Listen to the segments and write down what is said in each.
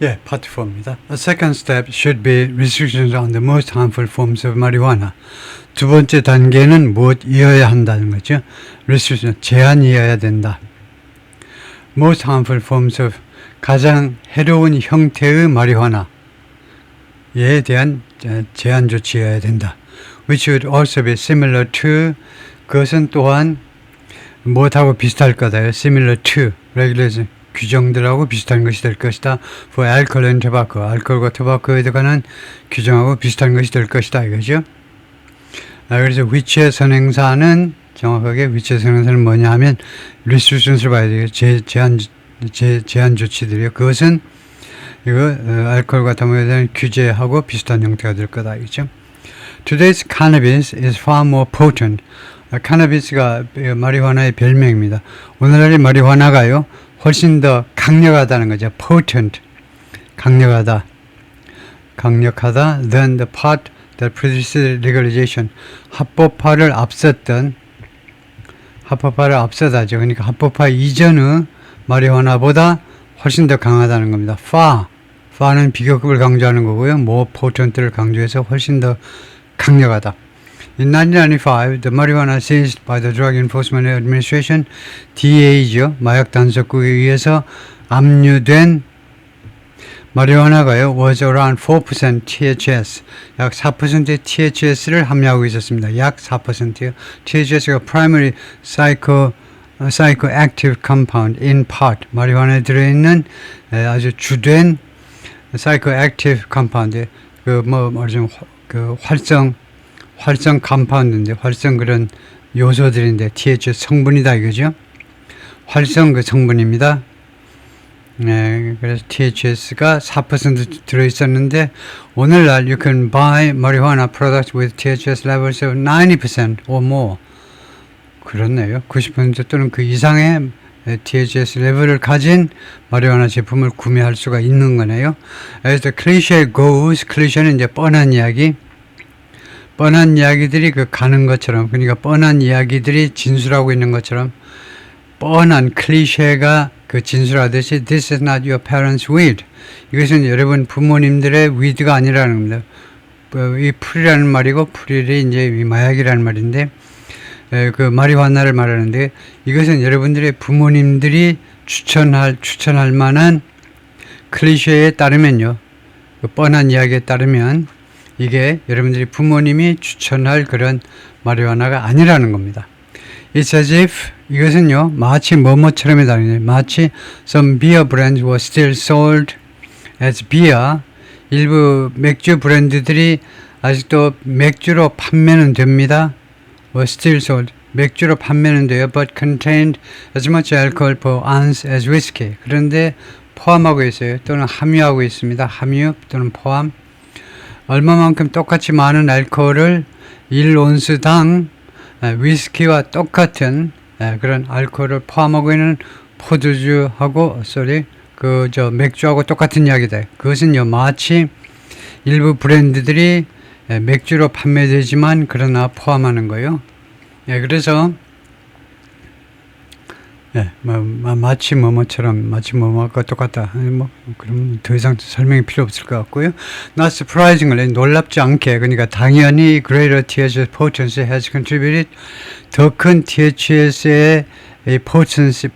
예, 파트 4입니다. A second step should be restrictions on the most harmful forms of marijuana. 두 번째 단계는 무엇이어야 한다는 거죠. restriction, 제한이어야 된다. most harmful forms of 가장 해로운 형태의 마리화나에 대한 제한 조치여야 된다. Which would also be similar to 그것은 또한 무엇하고 비슷할 거다. Similar to regulation 규정들하고 비슷한 것이 될 것이다. For alcohol and tobacco 알코올과 토바코에 관한 규정하고 비슷한 것이 될 것이다. 이거죠. 그래서 위치의 선행사는 정확하게 위치의 선행사는 뭐냐 하면 restrictions를 봐야 돼요. 제한 조치들이요. 그것은 이거 알코올과 토바코에 대한 규제하고 비슷한 형태가 될 거다. 이거죠. Today's cannabis is far more potent. 카나비스가 마리화나의 별명입니다. 오늘날의 마리화나가요. 훨씬 더 강력하다는 거죠. potent, 강력하다 than the pot that preceded legalization. 합법화를 앞서다죠. 그러니까 합법화 이전의 마리화나보다 훨씬 더 강하다는 겁니다. far는 비교급을 강조하는 거고요. more potent를 강조해서 훨씬 더 강력하다. In 1995, the marijuana seized by the Drug Enforcement Administration, DEA죠. 마약 단속국에 의해서 압류된 마리화나가요. was around 4% THS. 약 4%의 THS를 함유하고 있었습니다. 약 4%요. THS가 primary psychoactive compound in pot. 마리화나에 들어있는 아주 주된 psychoactive compound. 말하자면 활성 컴파운드인데, 활성 그런 요소들인데, THS 성분이다 이거죠. 활성 그 성분입니다. 네, 그래서 THS가 4% 들어있었는데, 오늘날 you can buy marijuana products with THS levels of 90% or more. 그렇네요. 90% 또는 그 이상의 THS 레벨을 가진 마리화나 제품을 구매할 수가 있는 거네요. As the cliche goes, 클리셰는 이제 뻔한 이야기들이 그 가는 것처럼, 그러니까 뻔한 이야기들이 진술하고 있는 것처럼 뻔한 클리셰가 그 진술하듯이 This is not your parents' weed. 이것은 여러분 부모님들의 weed가 아니라는 겁니다. 이 풀이라는 말이고 풀이 이제 마약이라는 말인데 그 마리화나를 말하는데 이것은 여러분들의 부모님들이 추천할 만한 클리셰에 따르면요. 그 뻔한 이야기에 따르면 이게 여러분들이 부모님이 추천할 그런 마리화나가 아니라는 겁니다. It's as if 이것은요 마치 뭐뭐처럼이 다르네요. 마치 some beer brands were still sold as beer. 일부 맥주 브랜드들이 아직도 맥주로 판매는 됩니다. were still sold. 맥주로 판매는 돼요. But contained as much alcohol per ounce as whiskey. 그런데 포함하고 있어요. 또는 함유하고 있습니다. 함유 또는 포함. 얼마만큼 똑같이 많은 알코올을 1온스당 위스키와 똑같은 그런 알코올을 포함하고 있는 포도주하고 맥주하고 똑같은 이야기다. 그것은요 마치 일부 브랜드들이 맥주로 판매되지만 그러나 포함하는 거예요. 그래서 마치 뭐뭐가 똑같다. 그럼 더 이상 설명이 필요 없을 것 같고요. Not surprisingly, 놀랍지 않게, 그러니까 당연히 greater THS potency has contributed. 더 큰 THS의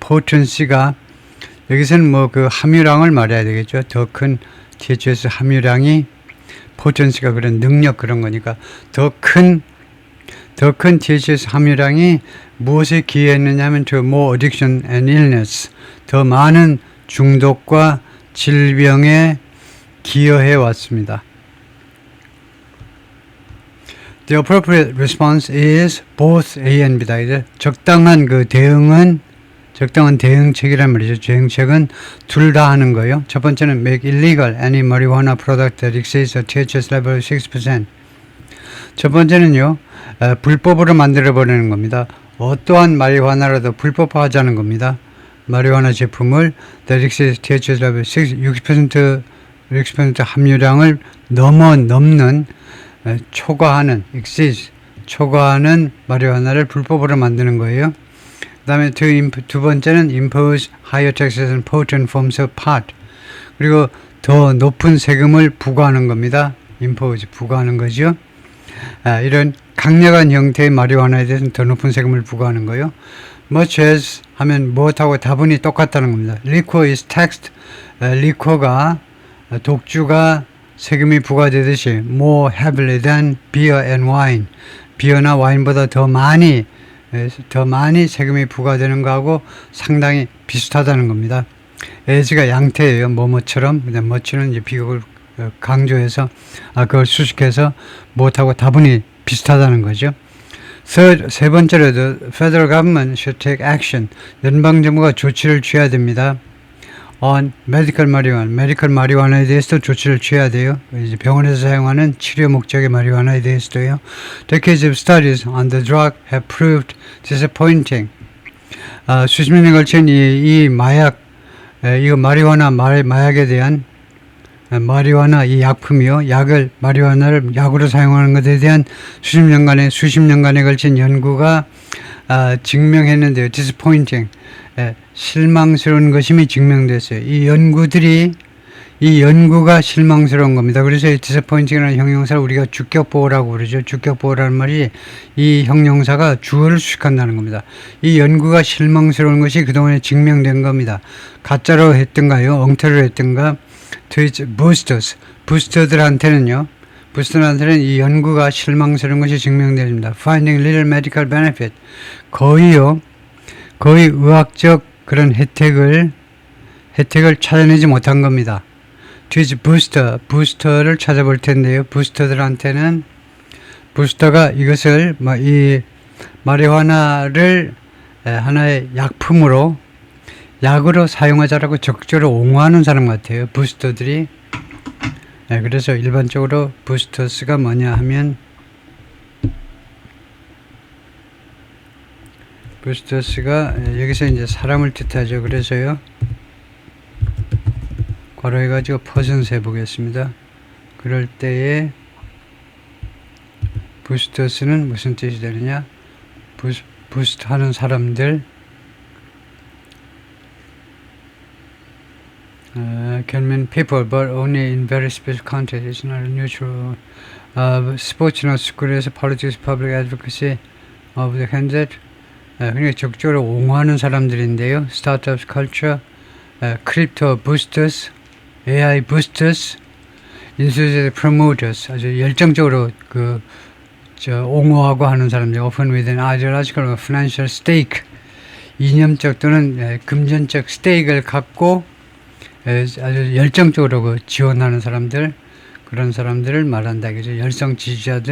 potency가 여기서는 그 함유량을 말해야 되겠죠. 더 큰 THS 함유량이 potency가 그런 능력 그런 거니까 더 큰 THS 함유량이 무엇에 기여했느냐 하면 to more addiction and illness, 더 많은 중독과 질병에 기여해 왔습니다. The appropriate response is both A and B다. 적당한 대응책이란 말이죠. 대응책은 둘 다 하는 거예요. 첫 번째는 make illegal any marijuana product that exceeds a THS level of 6%. 첫 번째는요, 불법으로 만들어버리는 겁니다. 어떠한 마리화나라도 불법화하자는 겁니다. 마리화나 제품을 that exceeds THS level 60% 함유량을 넘는 초과하는 마리화나를 불법으로 만드는 거예요. 그 다음에 두 번째는 impose higher taxes on potent forms of pot. 그리고 더 높은 세금을 부과하는 겁니다. impose, 부과하는 거죠. 이런 강력한 형태의 마리화나에 대해서는 더 높은 세금을 부과하는 거예요. much as 하면 무엇하고 다분히 똑같다는 겁니다. liquor is taxed. 리커가 독주가 세금이 부과되듯이 more heavily than beer and wine. 비어나 와인보다 더 많이 세금이 부과되는 거하고 상당히 비슷하다는 겁니다. as가 양태예요. 뭐뭐처럼. 그다음 much는 이제 비극을 강조해서 그걸 수식해서 무엇하고 다분히 비슷하다는 거죠. Third, 세 번째로 the federal government should take action. 연방 정부가 조치를 취해야 됩니다. on medical marijuana, 메디컬 마리화나에 대해서도 조치를 취해야 돼요. 이제 병원에서 사용하는 치료 목적의 마리화나에 대해서도요. Decades of studies on the drug have proved disappointing. 수십 년에 걸친 이 마약, 이거 마리화나 마약에 대한 마리화나 이 약품이요. 마리화나를 약으로 사용하는 것에 대한 수십 년간에 걸친 연구가 증명했는데요. disappointing. 실망스러운 것임이 증명됐어요. 이 연구가 실망스러운 겁니다. 그래서 이 disappointing이라는 형용사를 우리가 주격보호라고 그러죠. 주격보호라는 말이 이 형용사가 주어를 수식한다는 겁니다. 이 연구가 실망스러운 것이 그동안에 증명된 겁니다. 가짜로 했던가요? 엉터리로 했던가? to its boosters. 부스터들한테는 이 연구가 실망스러운 것이 증명됩니다. Finding little medical benefit. 거의 의학적 그런 혜택을 찾아내지 못한 겁니다. to its booster. 부스터를 찾아볼 텐데요. 부스터들한테는 부스터가 이것을 이 마리화나를 하나의 약으로 사용하자라고 적극적으로 옹호하는 사람 같아요. 부스터들이. 그래서 일반적으로 부스터스가 뭐냐 하면 부스터스가 여기서 이제 사람을 뜻하죠. 그래서요. 괄호해가지고 퍼센트 해보겠습니다. 그럴 때에 부스터스는 무슨 뜻이 되느냐? 부스트 하는 사람들 can mean people, but only in very special context. It's not a neutral. 스포츠나 스쿨에서 politics, public advocacy of the candidate. 그러니까 적극적으로 옹호하는 사람들인데요. Startups culture, crypto boosters, AI boosters, enthusiastic promoters. 아주 열정적으로 옹호하고 하는 사람들. Often with an ideological or financial stake. 이념적 또는 금전적 스테이크를 갖고 아주 열정적으로 지원하는 사람들, 그런 사람들을 말한다. 그죠? 열정 지지자,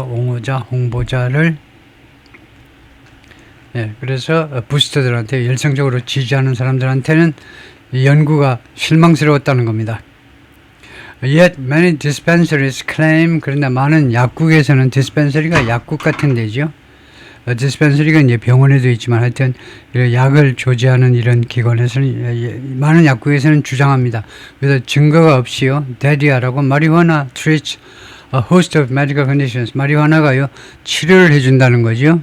옹호자, 홍보자를 그래서 부스터들한테 열정적으로 지지하는 사람들한테는 연구가 실망스러웠다는 겁니다. Yet many dispensaries claim, 그런데 많은 약국에서는 dispensary가 약국 같은 데죠. 디스펜서리가 이제 병원에도 있지만 하여튼 약을 조제하는 이런 기관에서는 많은 약국에서는 주장합니다. 그래서 증거가 없이요. 데디아라고 마리화나 treats a host of medical conditions. 마리화나가요 치료를 해준다는 거죠.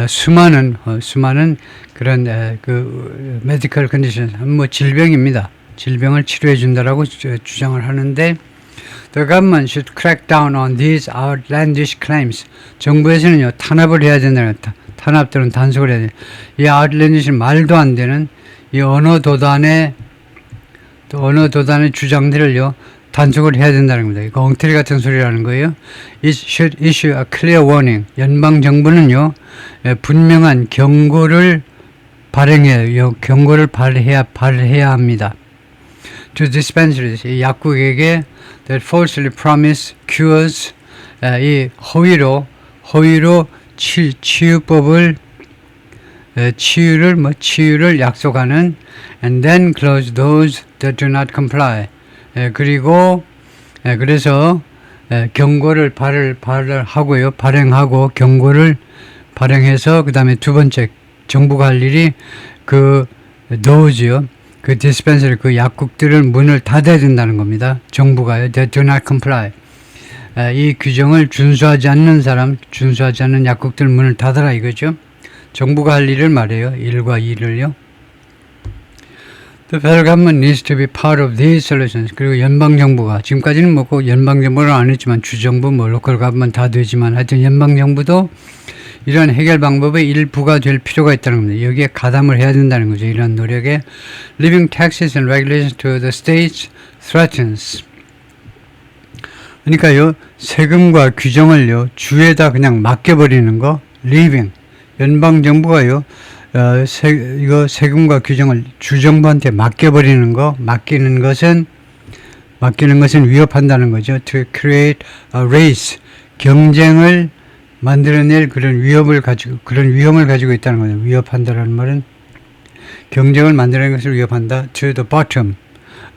수많은 그런 medical conditions 질병입니다. 질병을 치료해 준다라고 주장을 하는데. The government should crack down on these outlandish claims. 정부에서는요, 탄압을 해야 된다는 거다. 탄압 또는 단속을 해야 돼. 이 outlandish 말도 안 되는 이 언어 도단의 주장들을요, 단속을 해야 된다는 겁니다. 이거 엉터리 같은 소리라는 거예요. It should issue a clear warning. 연방 정부는요, 분명한 경고를 발행해요. 경고를 발해야 합니다. To dispensaries, 이 약국에게 that falsely promise cures, 이 허위로 치유를 약속하는 and then close those that do not comply. 그래서 경고를 발행하고 경고를 발행해서 그 다음에 두 번째 정부가 할 일이 those 그 디스펜서리 그 약국들을 문을 닫아야 된다는 겁니다. 정부가요. They do not comply. 이 규정을 준수하지 않는 약국들 문을 닫아라 이거죠. 정부가 할 일을 말해요. 1과 2를요. The federal government needs to be part of these solutions. 그리고 연방정부가 지금까지는 뭐고 연방정부는 안 했지만 주정부, 뭐 로컬 가면 다 되지만 하여튼 연방정부도 이런 해결 방법의 일부가 될 필요가 있다는 겁니다. 여기에 가담을 해야 된다는 거죠. 이런 노력에 leaving taxes and regulations to the states threatens. 그러니까요, 세금과 규정을요 주에다 그냥 맡겨버리는 거, leaving. 연방정부가요. 이거 세금과 규정을 주정부한테 맡겨버리는 거, 맡기는 것은 위협한다는 거죠. To create a race, 경쟁을 만들어낼 그런 위험을 가지고 있다는 거죠. 위협한다라는 말은 경쟁을 만들어내는 것을 위협한다. To the bottom,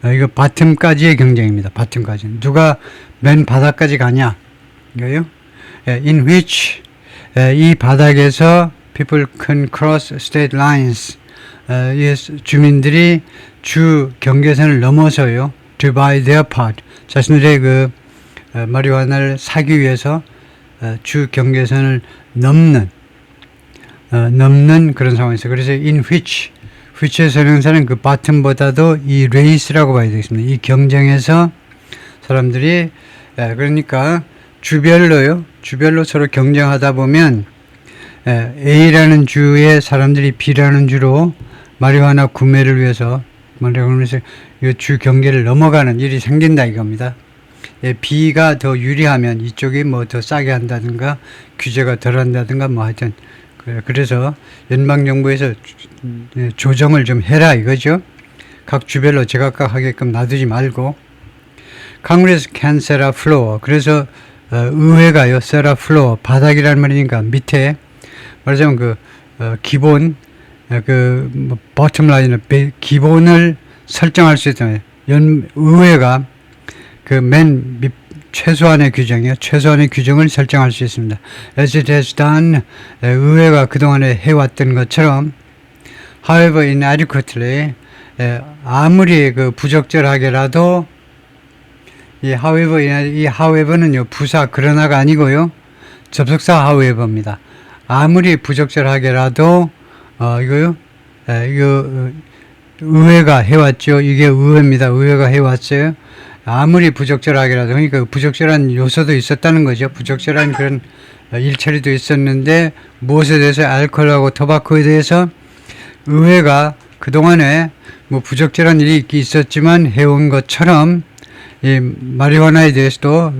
이거 바텀까지의 경쟁입니다. 바텀까지. 누가 맨 바닥까지 가냐, 이거요. In which, 이 바닥에서 people can cross state lines. 주민들이 주 경계선을 넘어서요. To buy their part. 자신들의 그 마리화나를 사기 위해서 주 경계선을 넘는 그런 상황이었어요. 그래서 in which의 설명사는 그 bottom보다도 이 race라고 봐야 되겠습니다. 이 경쟁에서 사람들이 그러니까 주별로 서로 경쟁하다 보면 A라는 주의 사람들이 B라는 주로 마리화나 구매를 위해서 이 주 경계를 넘어가는 일이 생긴다 이겁니다. B가 더 유리하면 이쪽이 뭐 더 싸게 한다든가 규제가 덜 한다든가 뭐 하여튼 그래서 연방정부에서 조정을 좀 해라 이거죠. 각 주별로 제각각 하게끔 놔두지 말고 Congress can set a floor. 그래서 의회가요 set a floor, 바닥이라는 말이니까 밑에 말하자면 기본 뭐 bottom line을 기본을 설정할 수 있잖아요. 의회가 맨 최소한의 규정을 설정할 수 있습니다. As it has done, 의회가 그동안에 해왔던 것처럼 however inadequately, 아무리 부적절하게라도 이 however는요 부사 그러나가 아니고요 접속사 however입니다. 아무리 부적절하게라도 이거 의회가 해왔죠. 이게 의회입니다. 의회가 해왔어요. 아무리 부적절하게라도, 그러니까 부적절한 요소도 있었다는 거죠. 부적절한 그런 일처리도 있었는데 무엇에 대해서 알코올하고 토바코에 대해서 의회가 그동안에 뭐 부적절한 일이 있었지만 해온 것처럼 이 마리화나에 대해서도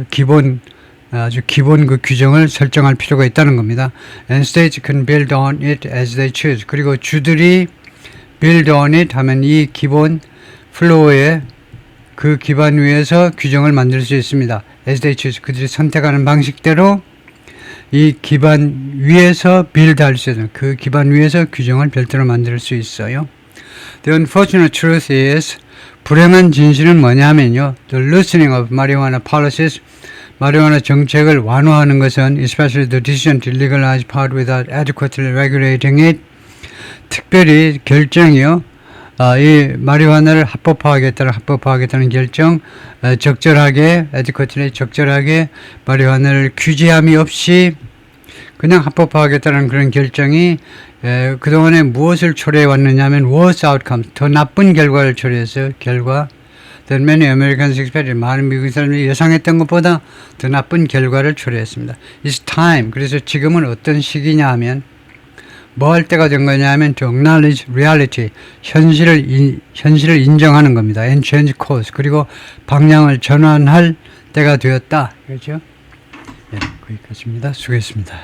아주 기본 그 규정을 설정할 필요가 있다는 겁니다. And states can build on it as they choose. 그리고 주들이 build on it 하면 이 기본 플로어에 그 기반 위에서 규정을 만들 수 있습니다. As they choose. 그들이 선택하는 방식대로 이 기반 위에서 build 할 수 있어요. 그 기반 위에서 규정을 별도로 만들 수 있어요. The unfortunate truth is, 불행한 진실은 뭐냐면요. The loosening of marijuana policies, 마리화나 정책을 완화하는 것은 especially the decision to legalize pot without adequately regulating it, 특별히 결정이요. 이 마리화나를 합법화하겠다는 결정, 적절하게 마리화나를 규제함이 없이 그냥 합법화하겠다는 그런 결정이 그동안에 무엇을 초래해 왔느냐 하면 worse outcomes, 더 나쁜 결과를 초래했어요. That many Americans expected. 많은 미국 사람들이 예상했던 것보다 더 나쁜 결과를 초래했습니다. It's time. 그래서 지금은 어떤 시기냐 하면 뭐 할 때가 된 거냐 하면 to acknowledge reality. 현실을 인정하는 겁니다. And change course. 그리고 방향을 전환할 때가 되었다. 그렇죠? 네, 거기까지입니다. 수고했습니다.